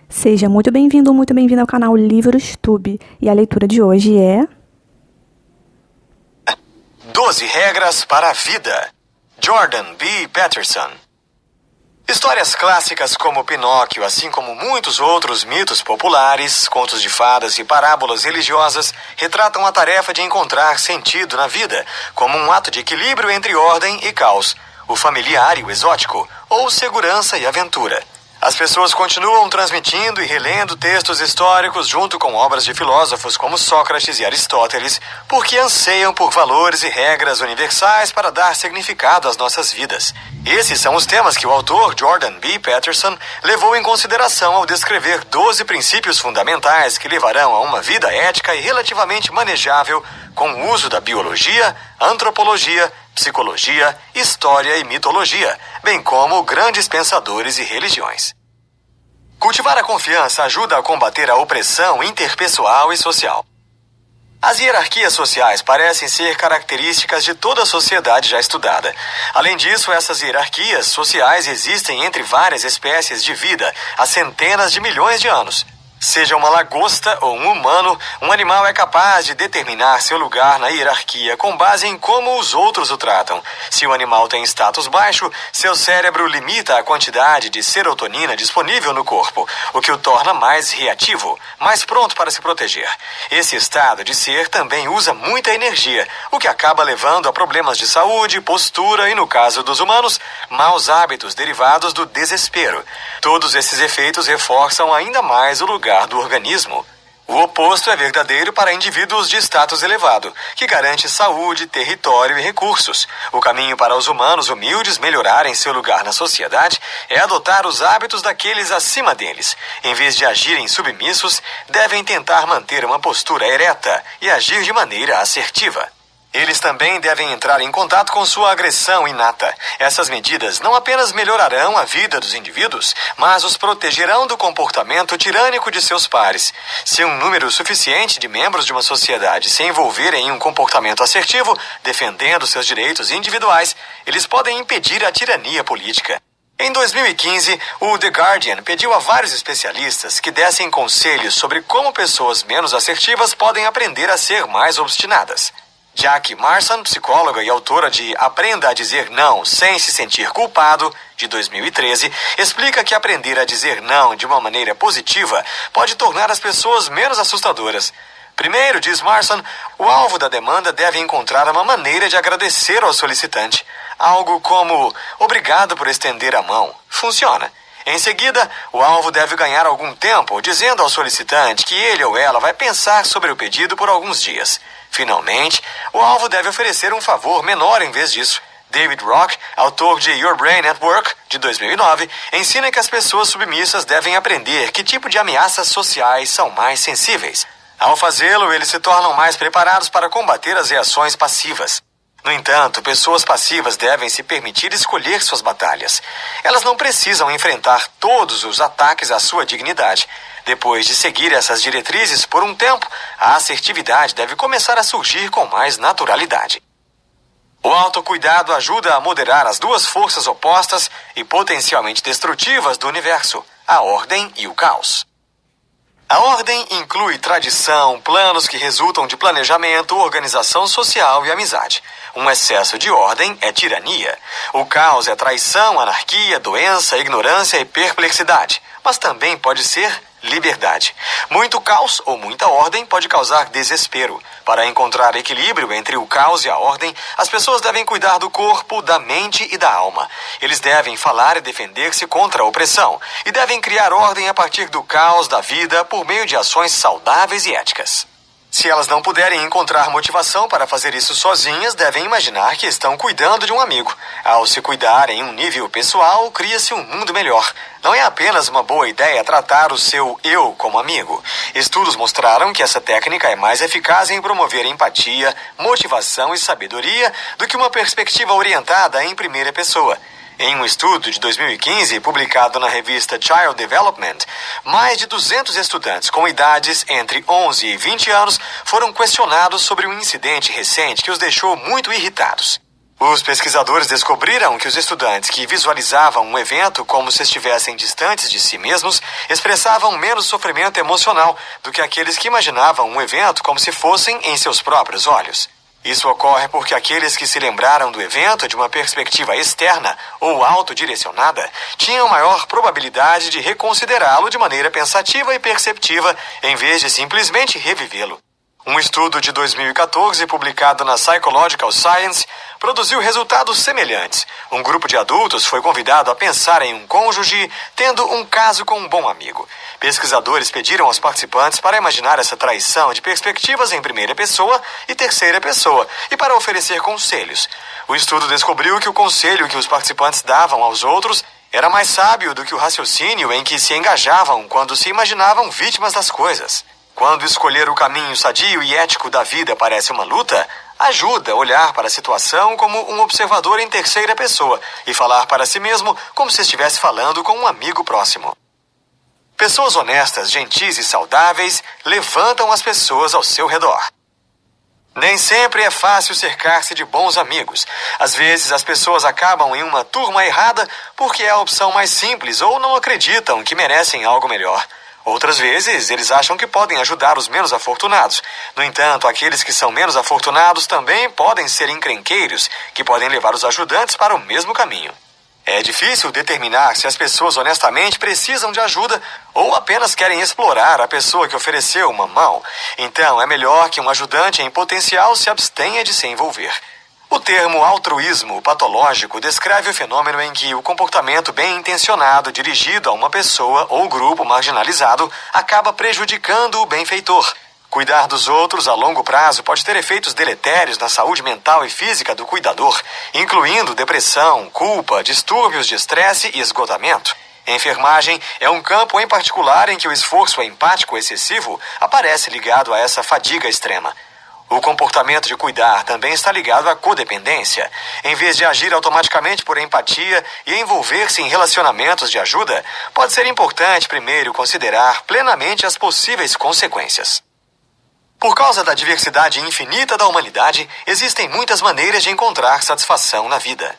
Seja muito bem-vindo, muito bem-vinda ao canal Livros Tube. E a leitura de hoje é... 12 Regras para a Vida, Jordan B. Peterson. Histórias clássicas como Pinóquio, assim como muitos outros mitos populares, contos de fadas e parábolas religiosas, retratam a tarefa de encontrar sentido na vida, como um ato de equilíbrio entre ordem e caos, o familiar e o exótico, ou segurança e aventura. As pessoas continuam transmitindo e relendo textos históricos junto com obras de filósofos como Sócrates e Aristóteles, porque anseiam por valores e regras universais para dar significado às nossas vidas. Esses são os temas que o autor Jordan B. Peterson levou em consideração ao descrever 12 princípios fundamentais que levarão a uma vida ética e relativamente manejável com o uso da biologia, antropologia, psicologia, história e mitologia, bem como grandes pensadores e religiões. Cultivar a confiança ajuda a combater a opressão interpessoal e social. As hierarquias sociais parecem ser características de toda a sociedade já estudada. Além disso, essas hierarquias sociais existem entre várias espécies de vida há centenas de milhões de anos. Seja uma lagosta ou um humano, um animal é capaz de determinar seu lugar na hierarquia com base em como os outros o tratam. Se o animal tem status baixo, seu cérebro limita a quantidade de serotonina disponível no corpo, o que o torna mais reativo, mais pronto para se proteger. Esse estado de ser também usa muita energia, o que acaba levando a problemas de saúde, postura e, no caso dos humanos, maus hábitos derivados do desespero. Todos esses efeitos reforçam ainda mais o lugar do organismo. O oposto é verdadeiro para indivíduos de status elevado, que garante saúde, território e recursos. O caminho para os humanos humildes melhorarem seu lugar na sociedade é adotar os hábitos daqueles acima deles. Em vez de agirem submissos, devem tentar manter uma postura ereta e agir de maneira assertiva. Eles também devem entrar em contato com sua agressão inata. Essas medidas não apenas melhorarão a vida dos indivíduos, mas os protegerão do comportamento tirânico de seus pares. Se um número suficiente de membros de uma sociedade se envolverem em um comportamento assertivo, defendendo seus direitos individuais, eles podem impedir a tirania política. Em 2015, o The Guardian pediu a vários especialistas que dessem conselhos sobre como pessoas menos assertivas podem aprender a ser mais obstinadas. Jackie Marson, psicóloga e autora de Aprenda a Dizer Não Sem Se Sentir Culpado, de 2013, explica que aprender a dizer não de uma maneira positiva pode tornar as pessoas menos assustadoras. Primeiro, diz Marson, o alvo da demanda deve encontrar uma maneira de agradecer ao solicitante. Algo como, obrigado por estender a mão. Funciona. Em seguida, o alvo deve ganhar algum tempo, dizendo ao solicitante que ele ou ela vai pensar sobre o pedido por alguns dias. Finalmente, o alvo deve oferecer um favor menor em vez disso. David Rock, autor de Your Brain at Work, de 2009, ensina que as pessoas submissas devem aprender que tipo de ameaças sociais são mais sensíveis. Ao fazê-lo, eles se tornam mais preparados para combater as reações passivas. No entanto, pessoas passivas devem se permitir escolher suas batalhas. Elas não precisam enfrentar todos os ataques à sua dignidade. Depois de seguir essas diretrizes por um tempo, a assertividade deve começar a surgir com mais naturalidade. O autocuidado ajuda a moderar as duas forças opostas e potencialmente destrutivas do universo, a ordem e o caos. A ordem inclui tradição, planos que resultam de planejamento, organização social e amizade. Um excesso de ordem é tirania. O caos é traição, anarquia, doença, ignorância e perplexidade. Mas também pode ser liberdade. Muito caos ou muita ordem pode causar desespero. Para encontrar equilíbrio entre o caos e a ordem, as pessoas devem cuidar do corpo, da mente e da alma. Eles devem falar e defender-se contra a opressão. E devem criar ordem a partir do caos da vida por meio de ações saudáveis e éticas. Se elas não puderem encontrar motivação para fazer isso sozinhas, devem imaginar que estão cuidando de um amigo. Ao se cuidar em um nível pessoal, cria-se um mundo melhor. Não é apenas uma boa ideia tratar o seu eu como amigo. Estudos mostraram que essa técnica é mais eficaz em promover empatia, motivação e sabedoria do que uma perspectiva orientada em primeira pessoa. Em um estudo de 2015, publicado na revista Child Development, mais de 200 estudantes com idades entre 11 e 20 anos foram questionados sobre um incidente recente que os deixou muito irritados. Os pesquisadores descobriram que os estudantes que visualizavam um evento como se estivessem distantes de si mesmos expressavam menos sofrimento emocional do que aqueles que imaginavam um evento como se fossem em seus próprios olhos. Isso ocorre porque aqueles que se lembraram do evento de uma perspectiva externa ou autodirecionada tinham maior probabilidade de reconsiderá-lo de maneira pensativa e perceptiva, em vez de simplesmente revivê-lo. Um estudo de 2014, publicado na Psychological Science, produziu resultados semelhantes. Um grupo de adultos foi convidado a pensar em um cônjuge tendo um caso com um bom amigo. Pesquisadores pediram aos participantes para imaginar essa traição de perspectivas em primeira pessoa e terceira pessoa e para oferecer conselhos. O estudo descobriu que o conselho que os participantes davam aos outros era mais sábio do que o raciocínio em que se engajavam quando se imaginavam vítimas das coisas. Quando escolher o caminho sadio e ético da vida parece uma luta, ajuda a olhar para a situação como um observador em terceira pessoa e falar para si mesmo como se estivesse falando com um amigo próximo. Pessoas honestas, gentis e saudáveis levantam as pessoas ao seu redor. Nem sempre é fácil cercar-se de bons amigos. Às vezes as pessoas acabam em uma turma errada porque é a opção mais simples ou não acreditam que merecem algo melhor. Outras vezes, eles acham que podem ajudar os menos afortunados. No entanto, aqueles que são menos afortunados também podem ser encrenqueiros, que podem levar os ajudantes para o mesmo caminho. É difícil determinar se as pessoas honestamente precisam de ajuda ou apenas querem explorar a pessoa que ofereceu uma mão. Então, é melhor que um ajudante em potencial se abstenha de se envolver. O termo altruísmo patológico descreve o fenômeno em que o comportamento bem intencionado dirigido a uma pessoa ou grupo marginalizado acaba prejudicando o benfeitor. Cuidar dos outros a longo prazo pode ter efeitos deletérios na saúde mental e física do cuidador, incluindo depressão, culpa, distúrbios de estresse e esgotamento. Enfermagem é um campo em particular em que o esforço empático excessivo aparece ligado a essa fadiga extrema. O comportamento de cuidar também está ligado à codependência. Em vez de agir automaticamente por empatia e envolver-se em relacionamentos de ajuda, pode ser importante primeiro considerar plenamente as possíveis consequências. Por causa da diversidade infinita da humanidade, existem muitas maneiras de encontrar satisfação na vida.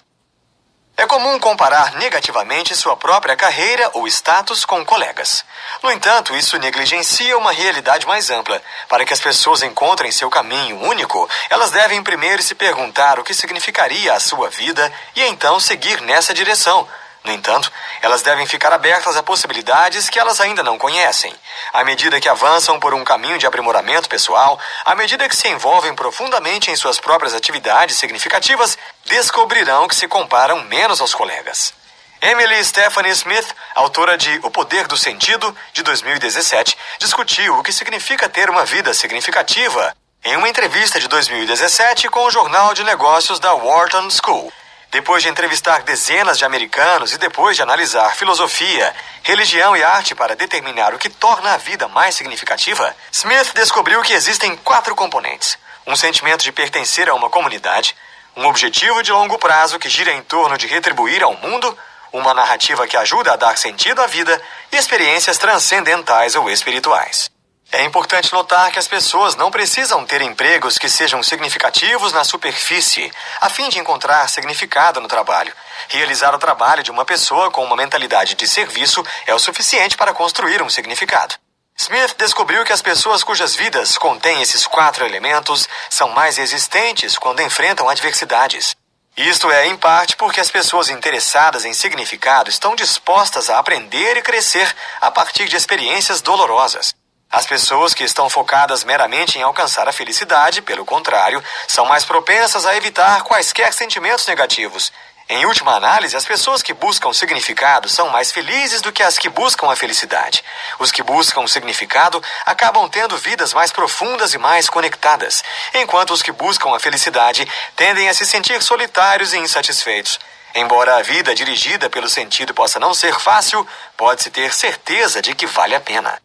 É comum comparar negativamente sua própria carreira ou status com colegas. No entanto, isso negligencia uma realidade mais ampla. Para que as pessoas encontrem seu caminho único, elas devem primeiro se perguntar o que significaria a sua vida e então seguir nessa direção. No entanto, elas devem ficar abertas a possibilidades que elas ainda não conhecem. À medida que avançam por um caminho de aprimoramento pessoal, à medida que se envolvem profundamente em suas próprias atividades significativas, descobrirão que se comparam menos aos colegas. Emily Stephanie Smith, autora de O Poder do Sentido, de 2017, discutiu o que significa ter uma vida significativa em uma entrevista de 2017 com o Jornal de Negócios da Wharton School. Depois de entrevistar dezenas de americanos e depois de analisar filosofia, religião e arte para determinar o que torna a vida mais significativa, Smith descobriu que existem 4 componentes: um sentimento de pertencer a uma comunidade, um objetivo de longo prazo que gira em torno de retribuir ao mundo, uma narrativa que ajuda a dar sentido à vida e experiências transcendentais ou espirituais. É importante notar que as pessoas não precisam ter empregos que sejam significativos na superfície, a fim de encontrar significado no trabalho. Realizar o trabalho de uma pessoa com uma mentalidade de serviço é o suficiente para construir um significado. Smith descobriu que as pessoas cujas vidas contêm esses 4 elementos são mais resistentes quando enfrentam adversidades. Isto é, em parte, porque as pessoas interessadas em significado estão dispostas a aprender e crescer a partir de experiências dolorosas. As pessoas que estão focadas meramente em alcançar a felicidade, pelo contrário, são mais propensas a evitar quaisquer sentimentos negativos. Em última análise, as pessoas que buscam significado são mais felizes do que as que buscam a felicidade. Os que buscam significado acabam tendo vidas mais profundas e mais conectadas, enquanto os que buscam a felicidade tendem a se sentir solitários e insatisfeitos. Embora a vida dirigida pelo sentido possa não ser fácil, pode-se ter certeza de que vale a pena.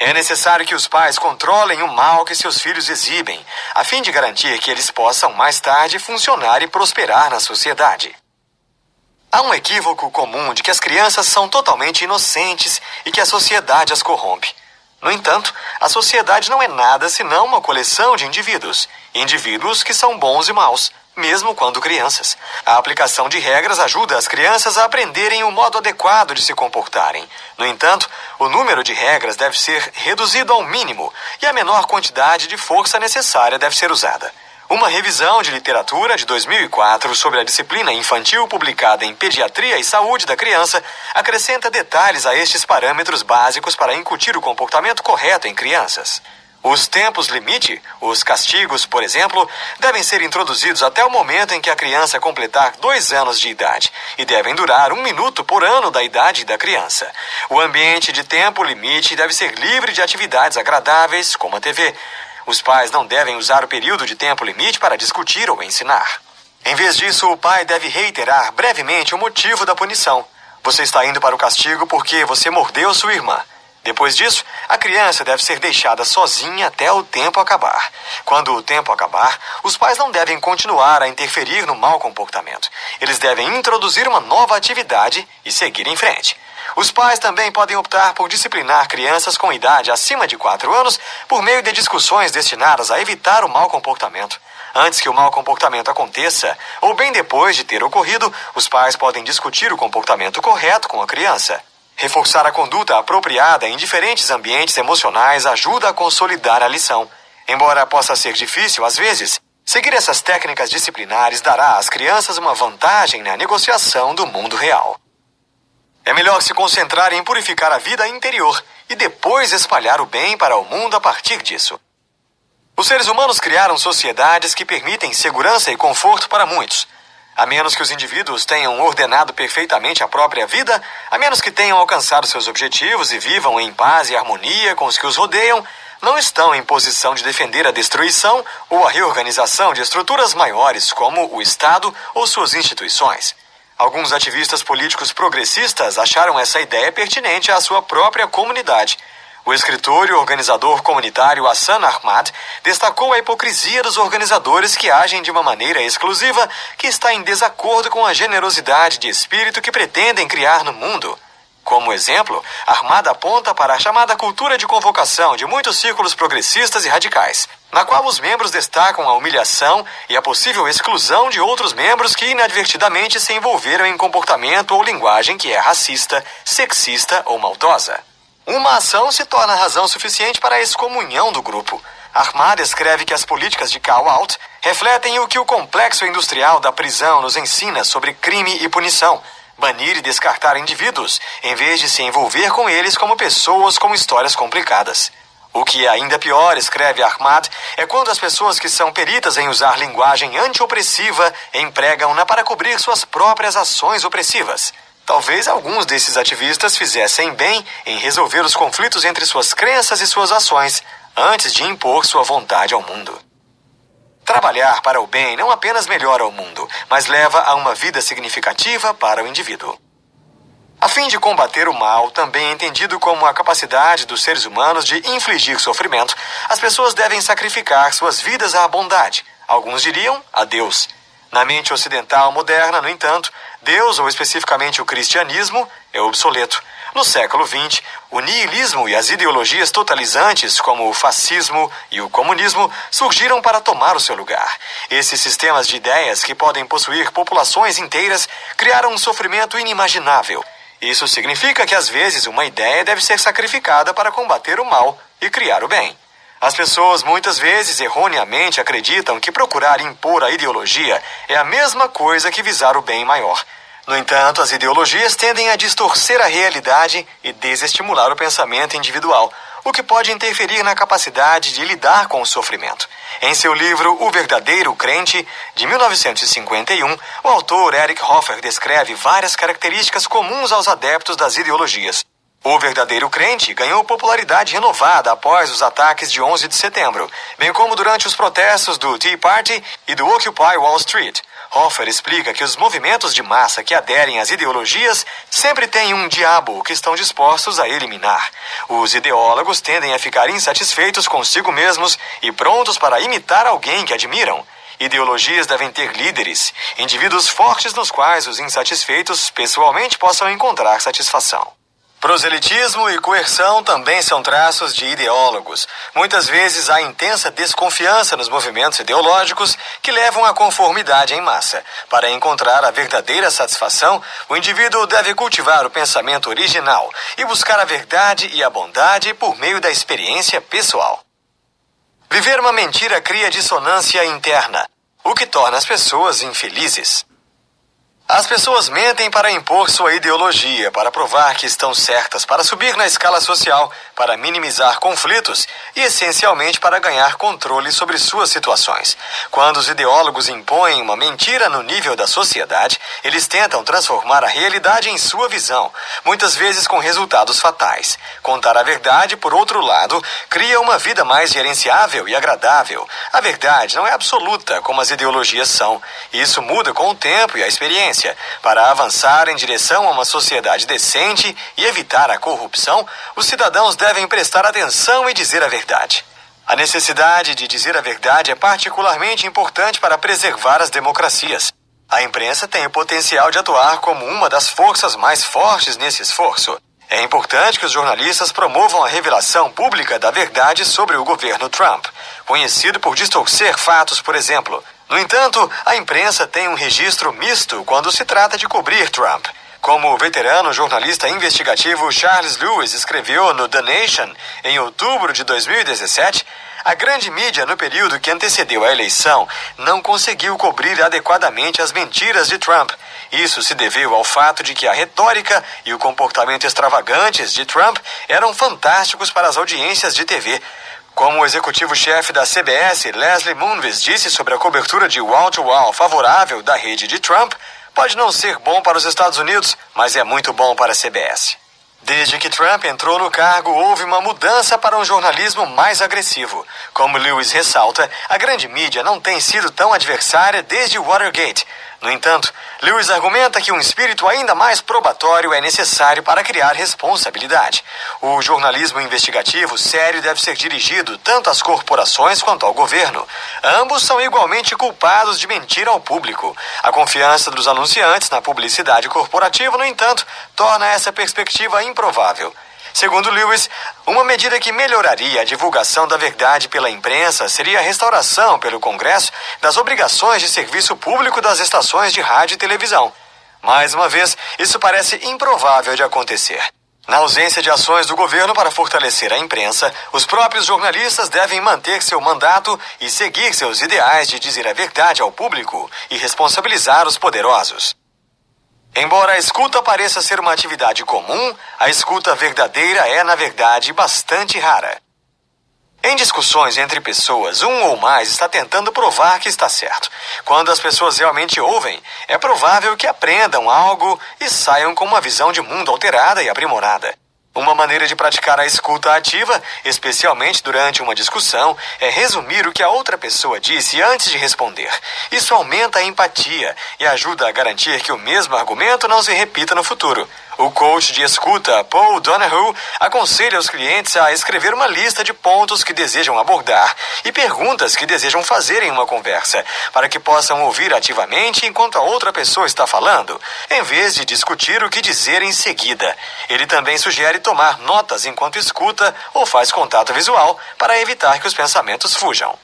É necessário que os pais controlem o mal que seus filhos exibem, a fim de garantir que eles possam mais tarde funcionar e prosperar na sociedade. Há um equívoco comum de que as crianças são totalmente inocentes e que a sociedade as corrompe. No entanto, a sociedade não é nada senão uma coleção de indivíduos que são bons e maus. mesmo quando crianças. A aplicação de regras ajuda as crianças a aprenderem o modo adequado de se comportarem. No entanto, o número de regras deve ser reduzido ao mínimo e a menor quantidade de força necessária deve ser usada. Uma revisão de literatura de 2004 sobre a disciplina infantil publicada em Pediatria e Saúde da Criança acrescenta detalhes a estes parâmetros básicos para incutir o comportamento correto em crianças. Os tempos limite, os castigos, por exemplo, devem ser introduzidos até o momento em que a criança completar 2 anos de idade e devem durar 1 minuto por ano da idade da criança. O ambiente de tempo limite deve ser livre de atividades agradáveis, como a TV. Os pais não devem usar o período de tempo limite para discutir ou ensinar. Em vez disso, o pai deve reiterar brevemente o motivo da punição. Você está indo para o castigo porque você mordeu sua irmã. Depois disso, a criança deve ser deixada sozinha até o tempo acabar. Quando o tempo acabar, os pais não devem continuar a interferir no mau comportamento. Eles devem introduzir uma nova atividade e seguir em frente. Os pais também podem optar por disciplinar crianças com idade acima de 4 anos por meio de discussões destinadas a evitar o mau comportamento. Antes que o mau comportamento aconteça, ou bem depois de ter ocorrido, os pais podem discutir o comportamento correto com a criança. Reforçar a conduta apropriada em diferentes ambientes emocionais ajuda a consolidar a lição. Embora possa ser difícil às vezes, seguir essas técnicas disciplinares dará às crianças uma vantagem na negociação do mundo real. É melhor se concentrar em purificar a vida interior e depois espalhar o bem para o mundo a partir disso. Os seres humanos criaram sociedades que permitem segurança e conforto para muitos. A menos que os indivíduos tenham ordenado perfeitamente a própria vida, a menos que tenham alcançado seus objetivos e vivam em paz e harmonia com os que os rodeiam, não estão em posição de defender a destruição ou a reorganização de estruturas maiores como o Estado ou suas instituições. Alguns ativistas políticos progressistas acharam essa ideia pertinente à sua própria comunidade. O escritor e organizador comunitário Hassan Ahmad destacou a hipocrisia dos organizadores que agem de uma maneira exclusiva que está em desacordo com a generosidade de espírito que pretendem criar no mundo. Como exemplo, Ahmad aponta para a chamada cultura de convocação de muitos círculos progressistas e radicais, na qual os membros destacam a humilhação e a possível exclusão de outros membros que inadvertidamente se envolveram em comportamento ou linguagem que é racista, sexista ou maldosa. Uma ação se torna razão suficiente para a excomunhão do grupo. Ahmad escreve que as políticas de call-out refletem o que o complexo industrial da prisão nos ensina sobre crime e punição: banir e descartar indivíduos, em vez de se envolver com eles como pessoas com histórias complicadas. O que é ainda pior, escreve Ahmad, é quando as pessoas que são peritas em usar linguagem anti-opressiva empregam-na para cobrir suas próprias ações opressivas. Talvez alguns desses ativistas fizessem bem em resolver os conflitos entre suas crenças e suas ações, antes de impor sua vontade ao mundo. Trabalhar para o bem não apenas melhora o mundo, mas leva a uma vida significativa para o indivíduo. A fim de combater o mal, também entendido como a capacidade dos seres humanos de infligir sofrimento, as pessoas devem sacrificar suas vidas à bondade. Alguns diriam a Deus. Na mente ocidental moderna, no entanto, Deus, ou especificamente o cristianismo, é obsoleto. No século XX, o niilismo e as ideologias totalizantes, como o fascismo e o comunismo, surgiram para tomar o seu lugar. Esses sistemas de ideias, que podem possuir populações inteiras, criaram um sofrimento inimaginável. Isso significa que, às vezes, uma ideia deve ser sacrificada para combater o mal e criar o bem. As pessoas muitas vezes erroneamente acreditam que procurar impor a ideologia é a mesma coisa que visar o bem maior. No entanto, as ideologias tendem a distorcer a realidade e desestimular o pensamento individual, o que pode interferir na capacidade de lidar com o sofrimento. Em seu livro O Verdadeiro Crente, de 1951, o autor Eric Hoffer descreve várias características comuns aos adeptos das ideologias. O Verdadeiro Crente ganhou popularidade renovada após os ataques de 11 de setembro, bem como durante os protestos do Tea Party e do Occupy Wall Street. Hoffer explica que os movimentos de massa que aderem às ideologias sempre têm um diabo que estão dispostos a eliminar. Os ideólogos tendem a ficar insatisfeitos consigo mesmos e prontos para imitar alguém que admiram. Ideologias devem ter líderes, indivíduos fortes nos quais os insatisfeitos pessoalmente possam encontrar satisfação. Proselitismo e coerção também são traços de ideólogos. Muitas vezes há intensa desconfiança nos movimentos ideológicos que levam à conformidade em massa. Para encontrar a verdadeira satisfação, o indivíduo deve cultivar o pensamento original e buscar a verdade e a bondade por meio da experiência pessoal. Viver uma mentira cria dissonância interna, o que torna as pessoas infelizes. As pessoas mentem para impor sua ideologia, para provar que estão certas, para subir na escala social, para minimizar conflitos e, essencialmente, para ganhar controle sobre suas situações. Quando os ideólogos impõem uma mentira no nível da sociedade, eles tentam transformar a realidade em sua visão, muitas vezes com resultados fatais. Contar a verdade, por outro lado, cria uma vida mais gerenciável e agradável. A verdade não é absoluta, como as ideologias são. Isso muda com o tempo e a experiência. Para avançar em direção a uma sociedade decente e evitar a corrupção, os cidadãos devem prestar atenção e dizer a verdade. A necessidade de dizer a verdade é particularmente importante para preservar as democracias. A imprensa tem o potencial de atuar como uma das forças mais fortes nesse esforço. É importante que os jornalistas promovam a revelação pública da verdade sobre o governo Trump, conhecido por distorcer fatos, por exemplo. No entanto, a imprensa tem um registro misto quando se trata de cobrir Trump. Como o veterano jornalista investigativo Charles Lewis escreveu no The Nation em outubro de 2017, a grande mídia no período que antecedeu a eleição não conseguiu cobrir adequadamente as mentiras de Trump. Isso se deveu ao fato de que a retórica e o comportamento extravagantes de Trump eram fantásticos para as audiências de TV. Como o executivo-chefe da CBS, Leslie Moonves, disse sobre a cobertura de wall-to-wall favorável da rede de Trump, pode não ser bom para os Estados Unidos, mas é muito bom para a CBS. Desde que Trump entrou no cargo, houve uma mudança para um jornalismo mais agressivo. Como Lewis ressalta, a grande mídia não tem sido tão adversária desde Watergate. No entanto, Lewis argumenta que um espírito ainda mais probatório é necessário para criar responsabilidade. O jornalismo investigativo sério deve ser dirigido tanto às corporações quanto ao governo. Ambos são igualmente culpados de mentir ao público. A confiança dos anunciantes na publicidade corporativa, no entanto, torna essa perspectiva improvável. Segundo Lewis, uma medida que melhoraria a divulgação da verdade pela imprensa seria a restauração pelo Congresso das obrigações de serviço público das estações de rádio e televisão. Mais uma vez, isso parece improvável de acontecer. Na ausência de ações do governo para fortalecer a imprensa, os próprios jornalistas devem manter seu mandato e seguir seus ideais de dizer a verdade ao público e responsabilizar os poderosos. Embora a escuta pareça ser uma atividade comum, a escuta verdadeira é, na verdade, bastante rara. Em discussões entre pessoas, um ou mais está tentando provar que está certo. Quando as pessoas realmente ouvem, é provável que aprendam algo e saiam com uma visão de mundo alterada e aprimorada. Uma maneira de praticar a escuta ativa, especialmente durante uma discussão, é resumir o que a outra pessoa disse antes de responder. Isso aumenta a empatia e ajuda a garantir que o mesmo argumento não se repita no futuro. O coach de escuta, Paul Donahue, aconselha os clientes a escrever uma lista de pontos que desejam abordar e perguntas que desejam fazer em uma conversa, para que possam ouvir ativamente enquanto a outra pessoa está falando, em vez de discutir o que dizer em seguida. Ele também sugere tomar notas enquanto escuta ou faz contato visual para evitar que os pensamentos fujam.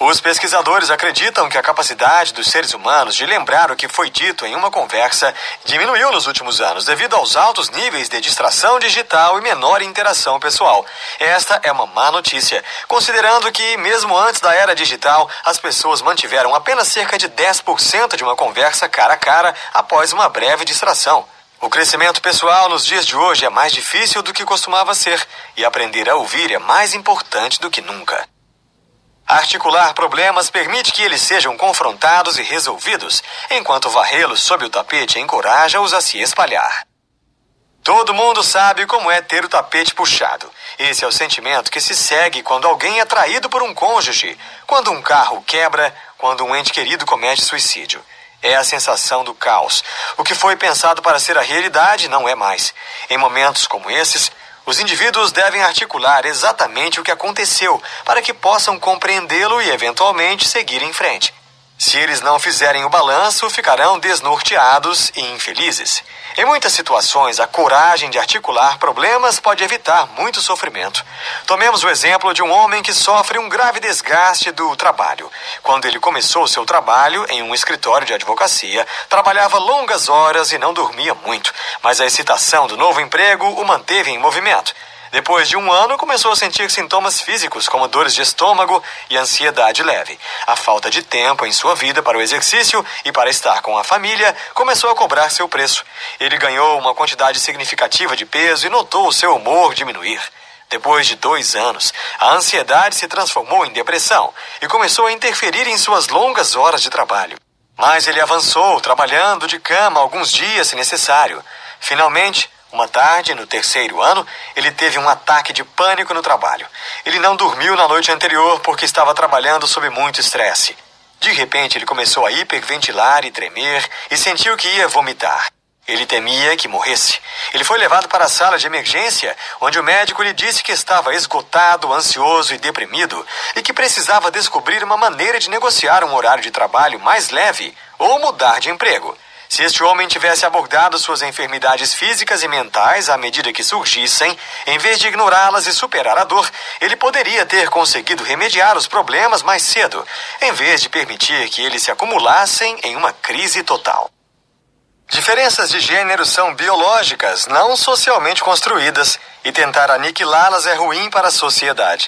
Os pesquisadores acreditam que a capacidade dos seres humanos de lembrar o que foi dito em uma conversa diminuiu nos últimos anos devido aos altos níveis de distração digital e menor interação pessoal. Esta é uma má notícia, considerando que, mesmo antes da era digital, as pessoas mantiveram apenas cerca de 10% de uma conversa cara a cara após uma breve distração. O crescimento pessoal nos dias de hoje é mais difícil do que costumava ser, e aprender a ouvir é mais importante do que nunca. Articular problemas permite que eles sejam confrontados e resolvidos, enquanto varrê-los sob o tapete encoraja-os a se espalhar. Todo mundo sabe como é ter o tapete puxado. Esse é o sentimento que se segue quando alguém é traído por um cônjuge, quando um carro quebra, quando um ente querido comete suicídio. É a sensação do caos. O que foi pensado para ser a realidade não é mais. Em momentos como esses, os indivíduos devem articular exatamente o que aconteceu para que possam compreendê-lo e, eventualmente, seguir em frente. Se eles não fizerem o balanço, ficarão desnorteados e infelizes. Em muitas situações, a coragem de articular problemas pode evitar muito sofrimento. Tomemos o exemplo de um homem que sofre um grave desgaste do trabalho. Quando ele começou seu trabalho em um escritório de advocacia, trabalhava longas horas e não dormia muito, mas a excitação do novo emprego o manteve em movimento. Depois de um ano, começou a sentir sintomas físicos como dores de estômago e ansiedade leve. A falta de tempo em sua vida para o exercício e para estar com a família começou a cobrar seu preço. Ele ganhou uma quantidade significativa de peso e notou o seu humor diminuir. Depois de 2 anos, a ansiedade se transformou em depressão e começou a interferir em suas longas horas de trabalho. Mas ele avançou, trabalhando de cama alguns dias se necessário. Finalmente, uma tarde, no 3º ano, ele teve um ataque de pânico no trabalho. Ele não dormiu na noite anterior porque estava trabalhando sob muito estresse. De repente, ele começou a hiperventilar e tremer e sentiu que ia vomitar. Ele temia que morresse. Ele foi levado para a sala de emergência, onde o médico lhe disse que estava esgotado, ansioso e deprimido e que precisava descobrir uma maneira de negociar um horário de trabalho mais leve ou mudar de emprego. Se este homem tivesse abordado suas enfermidades físicas e mentais à medida que surgissem, em vez de ignorá-las e superar a dor, ele poderia ter conseguido remediar os problemas mais cedo, em vez de permitir que eles se acumulassem em uma crise total. Diferenças de gênero são biológicas, não socialmente construídas, e tentar aniquilá-las é ruim para a sociedade.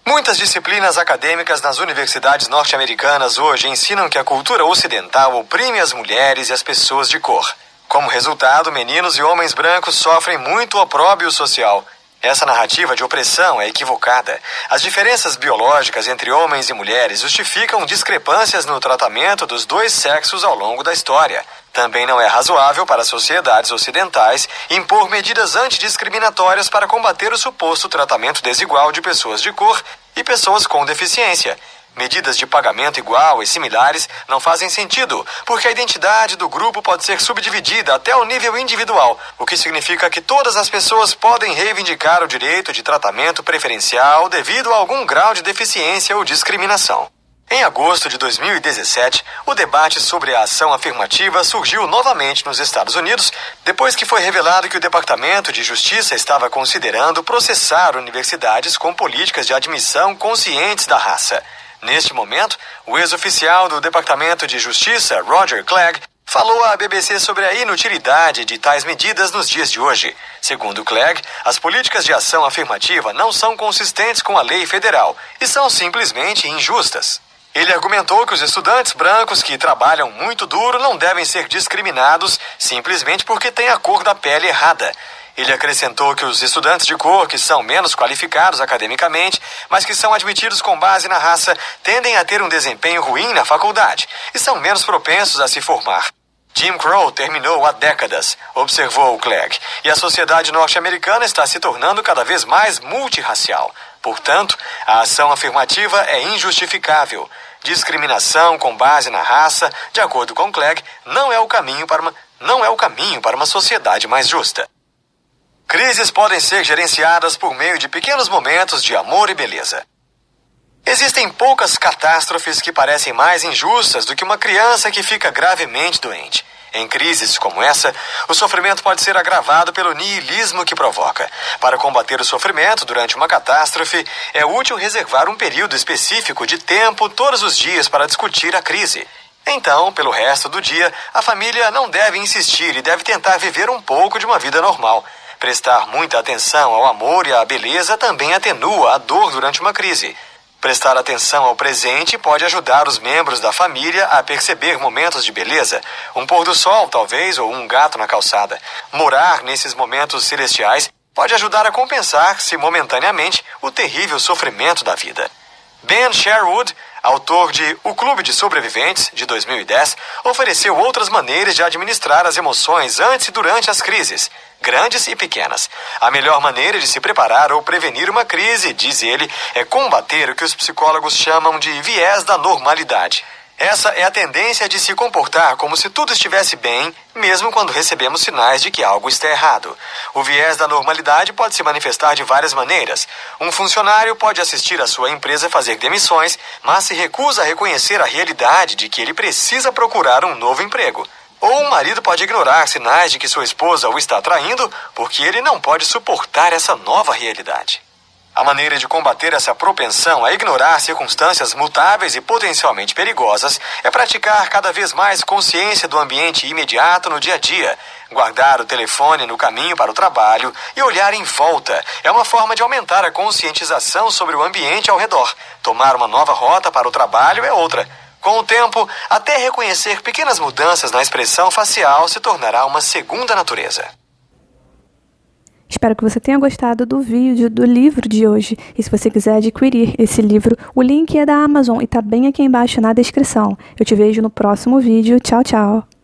Muitas disciplinas acadêmicas nas universidades norte-americanas hoje ensinam que a cultura ocidental oprime as mulheres e as pessoas de cor. Como resultado, meninos e homens brancos sofrem muito opróbrio social. Essa narrativa de opressão é equivocada. As diferenças biológicas entre homens e mulheres justificam discrepâncias no tratamento dos 2 sexos ao longo da história. Também não é razoável para sociedades ocidentais impor medidas antidiscriminatórias para combater o suposto tratamento desigual de pessoas de cor e pessoas com deficiência. Medidas de pagamento igual e similares não fazem sentido, porque a identidade do grupo pode ser subdividida até o nível individual, o que significa que todas as pessoas podem reivindicar o direito de tratamento preferencial devido a algum grau de deficiência ou discriminação. Em agosto de 2017, o debate sobre a ação afirmativa surgiu novamente nos Estados Unidos, depois que foi revelado que o Departamento de Justiça estava considerando processar universidades com políticas de admissão conscientes da raça. Neste momento, o ex-oficial do Departamento de Justiça, Roger Clegg, falou à BBC sobre a inutilidade de tais medidas nos dias de hoje. Segundo Clegg, as políticas de ação afirmativa não são consistentes com a lei federal e são simplesmente injustas. Ele argumentou que os estudantes brancos que trabalham muito duro não devem ser discriminados simplesmente porque têm a cor da pele errada. Ele acrescentou que os estudantes de cor, que são menos qualificados academicamente, mas que são admitidos com base na raça, tendem a ter um desempenho ruim na faculdade e são menos propensos a se formar. Jim Crow terminou há décadas, observou Clegg, e a sociedade norte-americana está se tornando cada vez mais multirracial. Portanto, a ação afirmativa é injustificável. Discriminação com base na raça, de acordo com Clegg, não é o caminho para uma sociedade mais justa. Crises podem ser gerenciadas por meio de pequenos momentos de amor e beleza. Existem poucas catástrofes que parecem mais injustas do que uma criança que fica gravemente doente. Em crises como essa, o sofrimento pode ser agravado pelo niilismo que provoca. Para combater o sofrimento durante uma catástrofe, é útil reservar um período específico de tempo todos os dias para discutir a crise. Então, pelo resto do dia, a família não deve insistir e deve tentar viver um pouco de uma vida normal. Prestar muita atenção ao amor e à beleza também atenua a dor durante uma crise. Prestar atenção ao presente pode ajudar os membros da família a perceber momentos de beleza, um pôr do sol, talvez, ou um gato na calçada. Morar nesses momentos celestiais pode ajudar a compensar-se momentaneamente o terrível sofrimento da vida. Ben Sherwood, autor de O Clube de Sobreviventes, de 2010, ofereceu outras maneiras de administrar as emoções antes e durante as crises, grandes e pequenas. A melhor maneira de se preparar ou prevenir uma crise, diz ele, é combater o que os psicólogos chamam de viés da normalidade. Essa é a tendência de se comportar como se tudo estivesse bem, mesmo quando recebemos sinais de que algo está errado. O viés da normalidade pode se manifestar de várias maneiras. Um funcionário pode assistir a sua empresa fazer demissões, mas se recusa a reconhecer a realidade de que ele precisa procurar um novo emprego. Ou um marido pode ignorar sinais de que sua esposa o está traindo porque ele não pode suportar essa nova realidade. A maneira de combater essa propensão a ignorar circunstâncias mutáveis e potencialmente perigosas é praticar cada vez mais consciência do ambiente imediato no dia a dia. Guardar o telefone no caminho para o trabalho e olhar em volta é uma forma de aumentar a conscientização sobre o ambiente ao redor. Tomar uma nova rota para o trabalho é outra. Com o tempo, até reconhecer pequenas mudanças na expressão facial se tornará uma segunda natureza. Espero que você tenha gostado do vídeo, do livro de hoje. E se você quiser adquirir esse livro, o link é da Amazon e tá bem aqui embaixo na descrição. Eu te vejo no próximo vídeo. Tchau, tchau!